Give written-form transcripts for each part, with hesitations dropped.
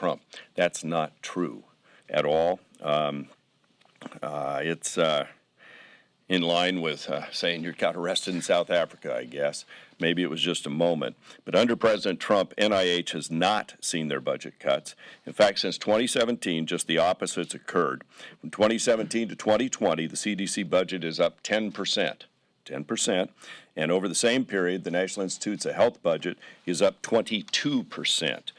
Trump. That's not true at all. It's in line with saying you got arrested in South Africa, I guess. Maybe it was just a moment. But under President Trump, NIH has not seen their budget cuts. In fact, since 2017, just the opposite's occurred. From 2017 to 2020, the CDC budget is up 10%. 10%. And over the same period, the National Institutes of Health budget is up 22%.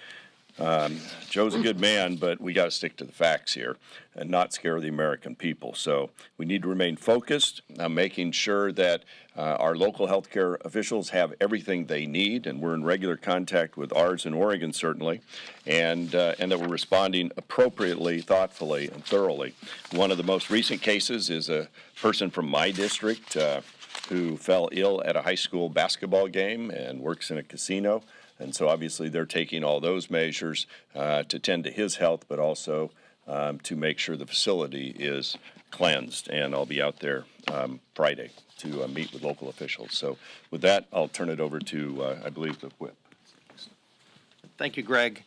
Joe's a good man, but we got to stick to the facts here and not scare the American people. So we need to remain focused on making sure that our local healthcare officials have everything they need, and we're in regular contact with ours in Oregon, certainly, and that we're responding appropriately, thoughtfully, and thoroughly. One of the most recent cases is a person from my district who fell ill at a high school basketball game and works in a casino. And so obviously they're taking all those measures to tend to his health, but also to make sure the facility is cleansed. And I'll be out there Friday to meet with local officials. So with that, I'll turn it over to, I believe, the whip. Thank you, Greg.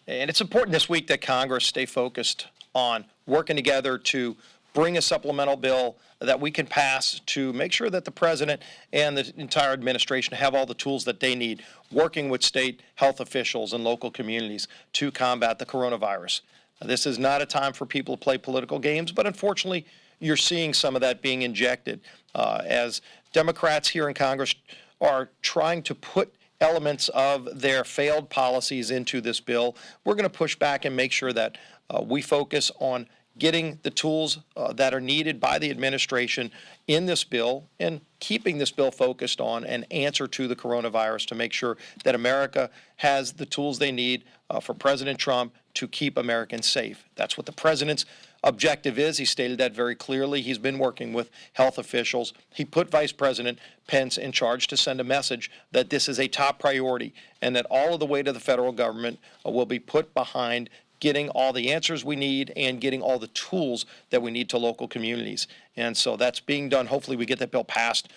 And it's important this week that Congress stay focused on working together to bring a supplemental bill that we can pass to make sure that the president and the entire administration have all the tools that they need, working with state health officials and local communities to combat the coronavirus. This is not a time for people to play political games, but unfortunately, you're seeing some of that being injected as Democrats here in Congress are trying to put elements of their failed policies into this bill. We're going to push back and make sure that we focus on getting the tools that are needed by the administration in this bill and keeping this bill focused on an answer to the coronavirus to make sure that America has the tools they need for President Trump to keep Americans safe. That's what the president's objective is. He stated that very clearly. He's been working with health officials. He put Vice President Pence in charge to send a message that this is a top priority and that all of the weight of the federal government will be put behind getting all the answers we need and getting all the tools that we need to local communities. And so that's being done. Hopefully we get that bill passed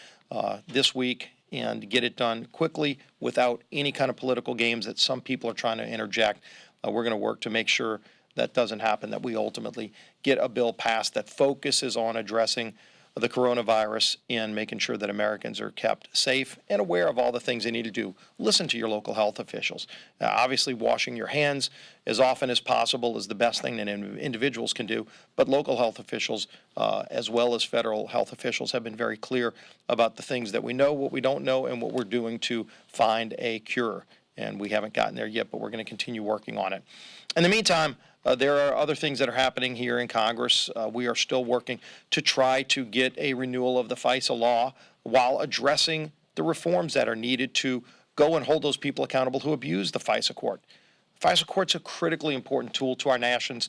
this week and get it done quickly without any kind of political games that some people are trying to interject. We're going to work to make sure that doesn't happen, that we ultimately get a bill passed that focuses on addressing the coronavirus and making sure that Americans are kept safe and aware of all the things they need to do. Listen to your local health officials. Obviously, washing your hands as often as possible is the best thing that individuals can do, but local health officials, as well as federal health officials, have been very clear about the things that we know, what we don't know, and what we're doing to find a cure. And we haven't gotten there yet, but we're going to continue working on it. In the meantime, there are other things that are happening here in Congress. We are still working to try to get a renewal of the FISA law while addressing the reforms that are needed to go and hold those people accountable who abuse the FISA court. FISA court's a critically important tool to our nation's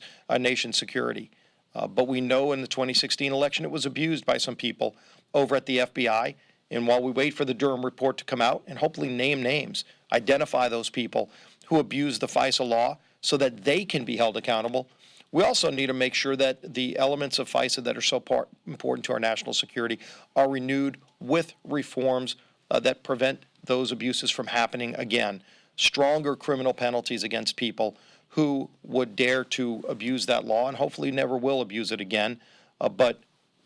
security. But we know in the 2016 election it was abused by some people over at the FBI. And while we wait for the Durham report to come out and hopefully name names, identify those people who abuse the FISA law so that they can be held accountable, we also need to make sure that the elements of FISA that are so important to our national security are renewed with reforms that prevent those abuses from happening again. Stronger criminal penalties against people who would dare to abuse that law and hopefully never will abuse it again. But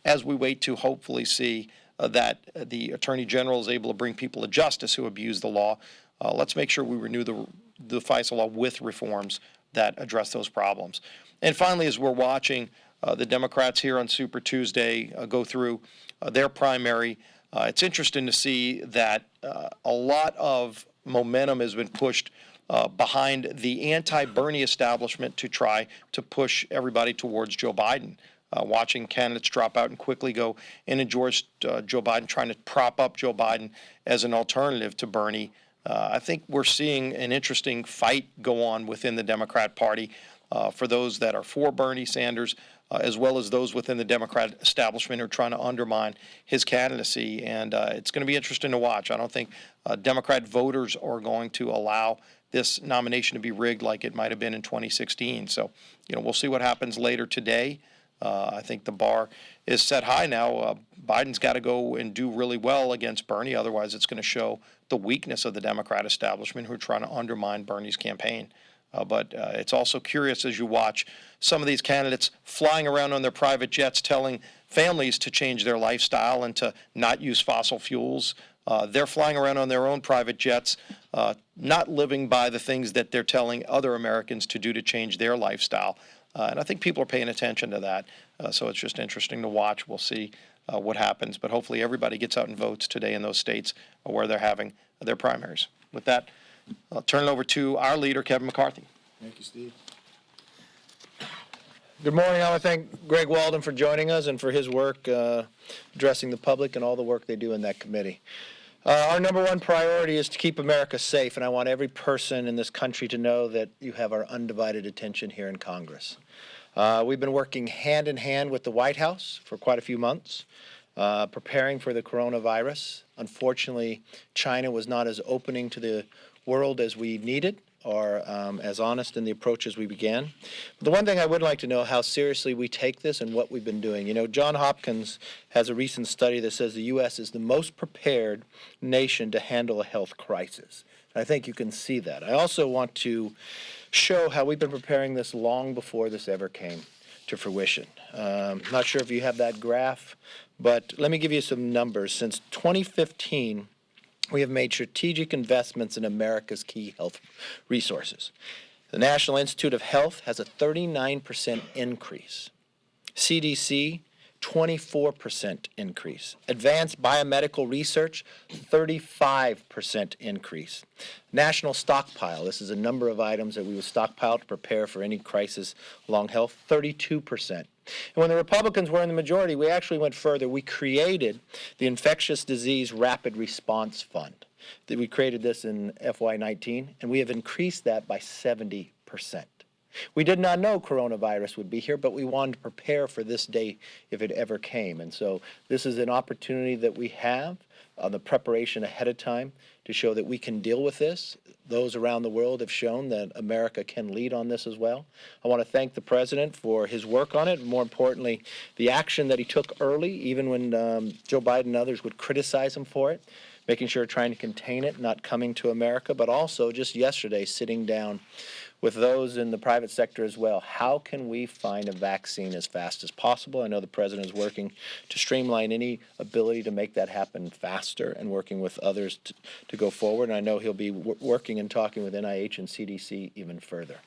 as we wait to hopefully see that the Attorney General is able to bring people to justice who abuse the law, let's make sure we renew the FISA law with reforms that address those problems. And finally, as we're watching the Democrats here on Super Tuesday go through their primary, it's interesting to see that a lot of momentum has been pushed behind the anti-Bernie establishment to try to push everybody towards Joe Biden. Watching candidates drop out and quickly go and endorse Joe Biden, trying to prop up Joe Biden as an alternative to Bernie. I think we're seeing an interesting fight go on within the Democrat Party for those that are for Bernie Sanders, as well as those within the Democrat establishment who are trying to undermine his candidacy. And it's going to be interesting to watch. I don't think Democrat voters are going to allow this nomination to be rigged like it might have been in 2016. So, we'll see what happens later today. I think the bar is set high now. Biden's got to go and do really well against Bernie. Otherwise, it's going to show the weakness of the Democrat establishment who are trying to undermine Bernie's campaign. But it's also curious as you watch some of these candidates flying around on their private jets telling families to change their lifestyle and to not use fossil fuels. They're flying around on their own private jets, not living by the things that they're telling other Americans to do to change their lifestyle. And I think people are paying attention to that. So it's just interesting to watch. We'll see what happens. But hopefully everybody gets out and votes today in those states where they're having their primaries. With that, I'll turn it over to our leader, Kevin McCarthy. Thank you, Steve. Good morning. I want to thank Greg Walden for joining us and for his work addressing the public and all the work they do in that committee. Our number one priority is to keep America safe, and I want every person in this country to know that you have our undivided attention here in Congress. We've been working hand in hand with the White House for quite a few months, preparing for the coronavirus. Unfortunately, China was not as opening to the world as we needed, or as honest in the approach as we began. But the one thing I would like to know how seriously we take this and what we've been doing. You know, John Hopkins has a recent study that says the U.S. is the most prepared nation to handle a health crisis. I think you can see that. I also want to show how we've been preparing this long before this ever came to fruition. Not sure if you have that graph, but let me give you some numbers. Since 2015, we have made strategic investments in America's key health resources. The National Institute of Health has a 39% increase. CDC, 24% increase. Advanced biomedical research, 35% increase. National stockpile, this is a number of items that we would stockpile to prepare for any crisis along health, 32%. And when the Republicans were in the majority, we actually went further. We created the Infectious Disease Rapid Response Fund. We created this in FY19, and we have increased that by 70%. We did not know coronavirus would be here, but we wanted to prepare for this day if it ever came. And so this is an opportunity that we have on the preparation ahead of time to show that we can deal with this. Those around the world have shown that America can lead on this as well. I want to thank the President for his work on it, and more importantly, the action that he took early, even when Joe Biden and others would criticize him for it, making sure trying to contain it, not coming to America, but also just yesterday sitting down with those in the private sector as well. How can we find a vaccine as fast as possible? I know the President is working to streamline any ability to make that happen faster and working with others to go forward. And I know he'll be working and talking with NIH and CDC even further.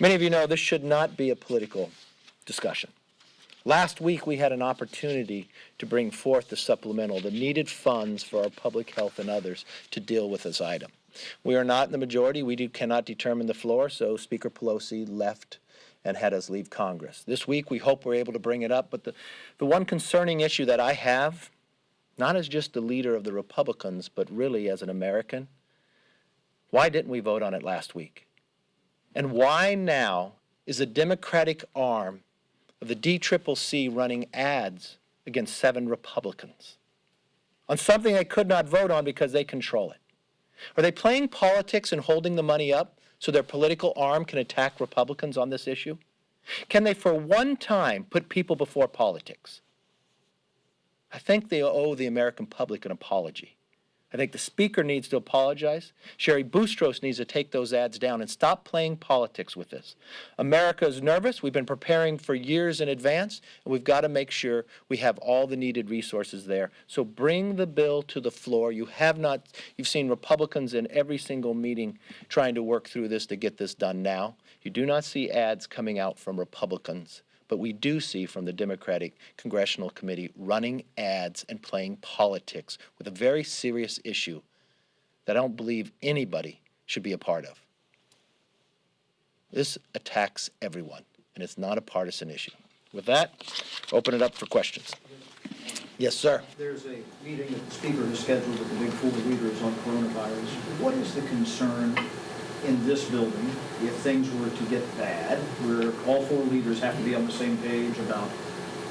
Many of you know this should not be a political discussion. Last week, we had an opportunity to bring forth the supplemental, the needed funds for our public health and others to deal with this item. We are not in the majority. We cannot determine the floor, so Speaker Pelosi left and had us leave Congress. This week, we hope we're able to bring it up, but the one concerning issue that I have, not as just the leader of the Republicans, but really as an American, why didn't we vote on it last week? And why now is the Democratic arm of the DCCC running ads against 7 Republicans on something they could not vote on because they control it? Are they playing politics and holding the money up so their political arm can attack Republicans on this issue? Can they for one time put people before politics? I think they owe the American public an apology. I think the Speaker needs to apologize. Sherry Boustros needs to take those ads down and stop playing politics with this. America is nervous. We've been preparing for years in advance, and we've got to make sure we have all the needed resources there. So bring the bill to the floor. You've seen Republicans in every single meeting trying to work through this to get this done now. You do not see ads coming out from Republicans. But we do see from the Democratic Congressional Committee running ads and playing politics with a very serious issue that I don't believe anybody should be a part of. This attacks everyone, and it's not a partisan issue. With that, open it up for questions. Yes, sir. There's a meeting that the Speaker has scheduled with the big 4 leaders on coronavirus. What is the concern in this building if things were to get bad, where all 4 leaders have to be on the same page about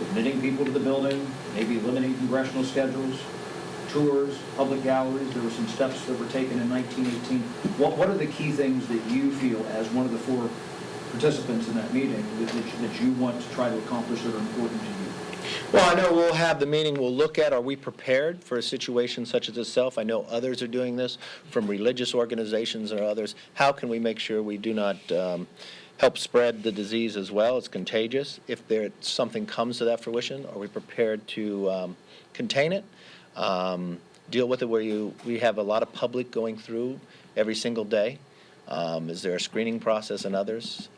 admitting people to the building, maybe limiting congressional schedules, tours, public galleries? There were some steps that were taken in 1918. What are the key things that you feel as one of the 4 participants in that meeting that you want to try to accomplish that are important to you? Well, I know we'll have the meeting, we'll look at, are we prepared for a situation such as itself? I know others are doing this, from religious organizations or others. How can we make sure we do not help spread the disease as well? It's contagious. If something comes to that fruition, are we prepared to contain it? Deal with it where we have a lot of public going through every single day? Is there a screening process and others?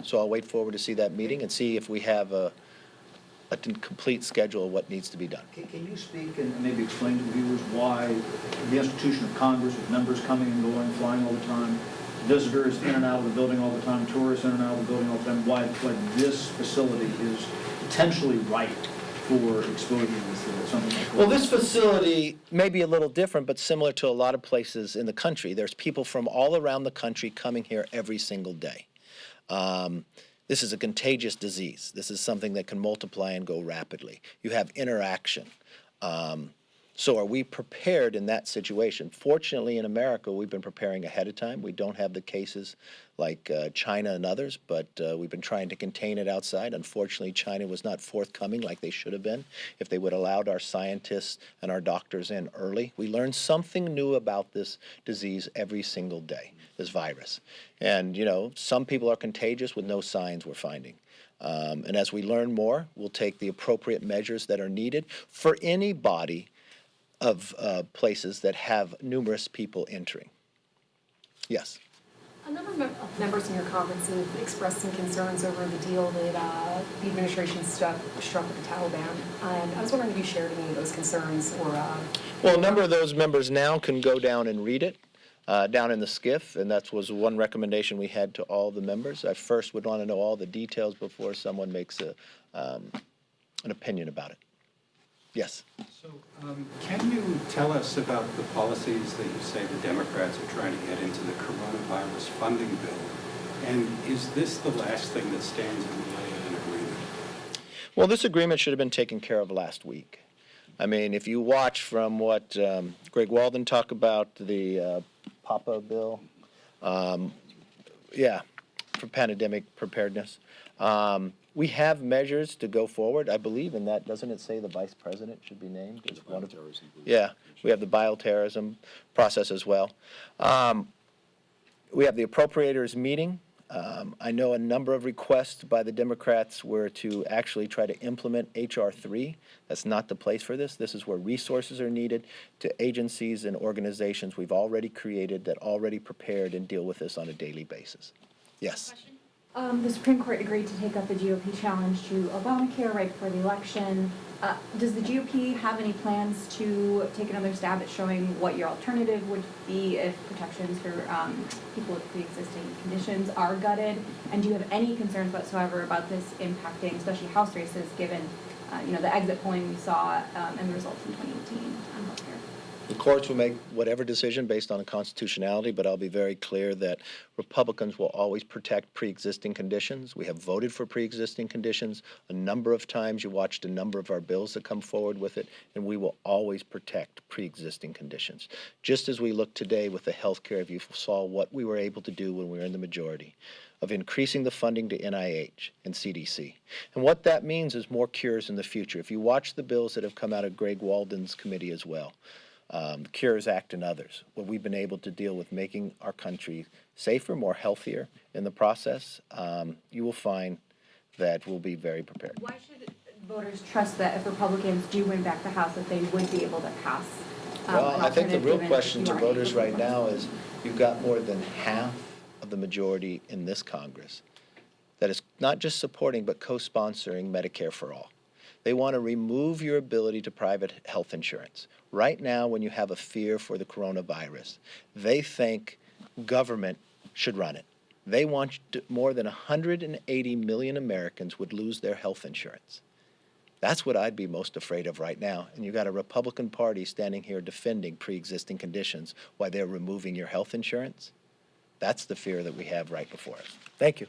So I'll wait forward to see that meeting and see if we have a complete schedule of what needs to be done. Can you speak and maybe explain to the viewers why the institution of Congress, with members coming and going, flying all the time, visitors in and out of the building all the time, tourists in and out of the building all the time, why this facility is potentially ripe for exposure with something like that? Well, this facility may be a little different, but similar to a lot of places in the country. There's people from all around the country coming here every single day. This is a contagious disease. This is something that can multiply and go rapidly. You have interaction. So are we prepared in that situation? Fortunately, in America, we've been preparing ahead of time. We don't have the cases like China and others, but we've been trying to contain it outside. Unfortunately, China was not forthcoming like they should have been if they would have allowed our scientists and our doctors in early. We learn something new about this disease every single day, this virus. And, you know, some people are contagious with no signs we're finding. And as we learn more, we'll take the appropriate measures that are needed for any body of places that have numerous people entering. Yes. A number of members in your conference have expressed some concerns over the deal that the administration struck with the Taliban. And I was wondering if you shared any of those concerns or... Well, a number of those members now can go down and read it down in the SCIF, and that was one recommendation we had to all the members. I first would want to know all the details before someone makes an opinion about it. Yes. So can you tell us about the policies that you say the Democrats are trying to get into the coronavirus funding bill? And is this the last thing that stands in the way of an agreement? Well, this agreement should have been taken care of last week. I mean, if you watch from what Greg Walden talked about, the PAPA bill, for pandemic preparedness. We have measures to go forward, I believe, in that, doesn't it say the vice president should be named? As one of, yeah, we have the bioterrorism process as well. We have the appropriators meeting. I know a number of requests by the Democrats were to actually try to implement H.R. 3. That's not the place for this. This is where resources are needed to agencies and organizations we've already created that already prepared and deal with this on a daily basis. Yes. The Supreme Court agreed to take up the GOP challenge to Obamacare right before the election. Does the GOP have any plans to take another stab at showing what your alternative would be if protections for people with pre-existing conditions are gutted? And do you have any concerns whatsoever about this impacting, especially House races, given the exit polling we saw and the results in 2018 on healthcare? The courts will make whatever decision based on the constitutionality, but I'll be very clear that Republicans will always protect pre-existing conditions. We have voted for pre-existing conditions a number of times. You watched a number of our bills that come forward with it, and we will always protect pre-existing conditions. Just as we look today with the health care, if you saw what we were able to do when we were in the majority, of increasing the funding to NIH and CDC. And what that means is more cures in the future. If you watch the bills that have come out of Greg Walden's committee as well, the Cures Act and others, where we've been able to deal with making our country safer, more healthier in the process, you will find that we'll be very prepared. Why should voters trust that if Republicans do win back the House, that they would be able to pass? Well, I think the real question to voters right now is you've got more than half of the majority in this Congress that is not just supporting but co-sponsoring Medicare for all. They want to remove your ability to private health insurance. Right now, when you have a fear for the coronavirus, they think government should run it. They want more than 180 million Americans would lose their health insurance. That's what I'd be most afraid of right now. And you've got a Republican Party standing here defending pre-existing conditions while they're removing your health insurance. That's the fear that we have right before us. Thank you.